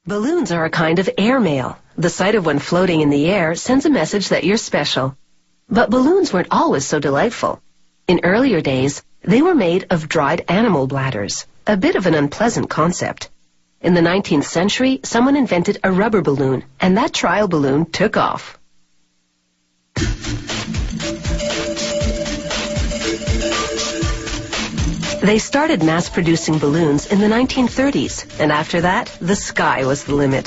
Balloons are a kind of airmail. The sight of one floating in the air sends a message that you're special. But balloons weren't always so delightful. In earlier days, they were made of dried animal bladders, a bit of an unpleasant concept. In the 19th century, someone invented a rubber balloon, and that trial balloon took off. They started mass-producing balloons in the 1930s, and after that, the sky was the limit.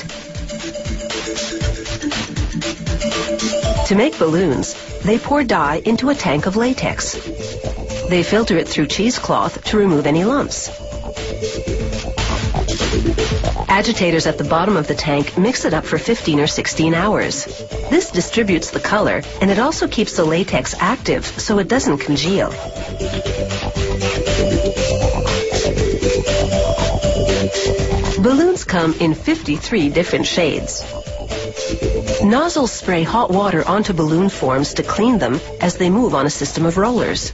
To make balloons, they pour dye into a tank of latex. They filter it through cheesecloth to remove any lumps. Agitators at the bottom of the tank mix it up for 15 or 16 hours. This distributes the color, and it also keeps the latex active so it doesn't congeal. Balloons come in 53 different shades. Nozzles spray hot water onto balloon forms to clean them as they move on a system of rollers.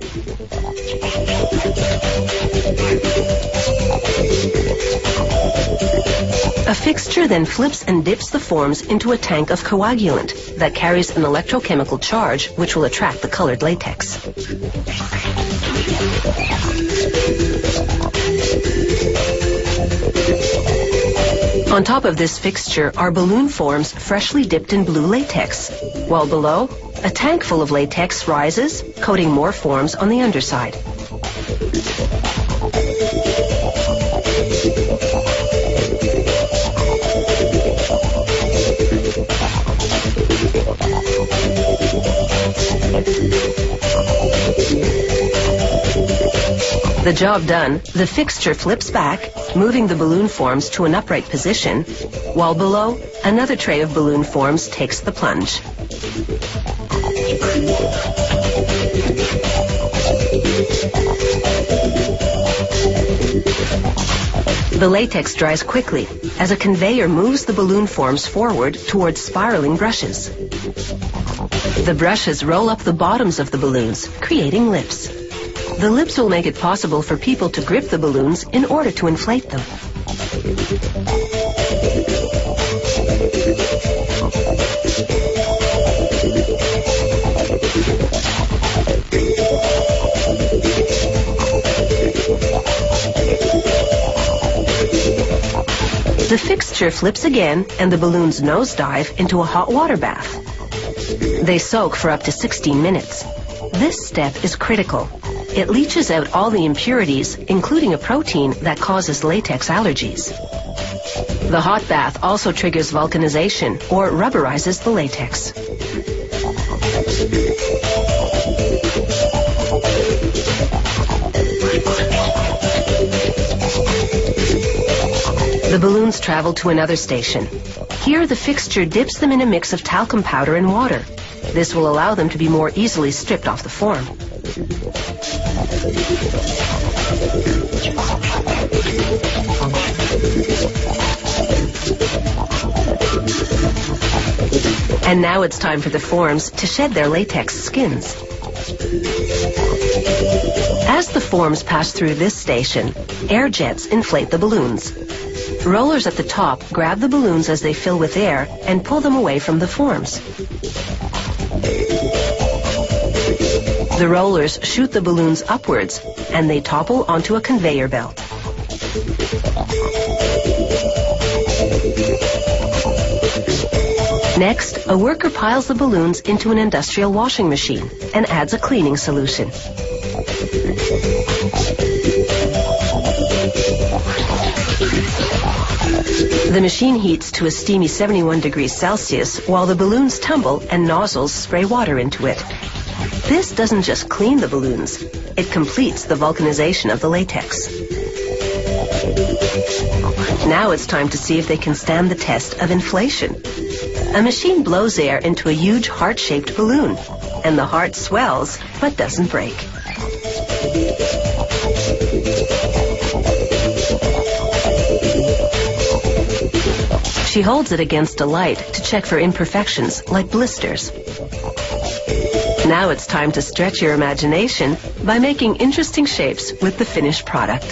A fixture then flips and dips the forms into a tank of coagulant that carries an electrochemical charge which will attract the colored latex. On top of this fixture are balloon forms freshly dipped in blue latex, while below, a tank full of latex rises, coating more forms on the underside. The job done, the fixture flips back, moving the balloon forms to an upright position, while below, another tray of balloon forms takes the plunge. The latex dries quickly as a conveyor moves the balloon forms forward towards spiraling brushes. The brushes roll up the bottoms of the balloons, creating lips. The lips will make it possible for people to grip the balloons in order to inflate them. The fixture flips again, and the balloons nosedive into a hot water bath. They soak for up to 16 minutes. This step is critical. It leaches out all the impurities, including a protein that causes latex allergies. The hot bath also triggers vulcanization, or rubberizes the latex. The balloons travel to another station. Here, the fixture dips them in a mix of talcum powder and water. This will allow them to be more easily stripped off the form. And now it's time for the forms to shed their latex skins. As the forms pass through this station, air jets inflate the balloons. Rollers at the top grab the balloons as they fill with air and pull them away from the forms. The rollers shoot the balloons upwards, and they topple onto a conveyor belt. Next, a worker piles the balloons into an industrial washing machine and adds a cleaning solution. The machine heats to a steamy 71 degrees Celsius while the balloons tumble and nozzles spray water into it. This doesn't just clean the balloons, it completes the vulcanization of the latex. Now it's time to see if they can stand the test of inflation. A machine blows air into a huge heart-shaped balloon, and the heart swells but doesn't break. She holds it against a light to check for imperfections like blisters. Now it's time to stretch your imagination by making interesting shapes with the finished product.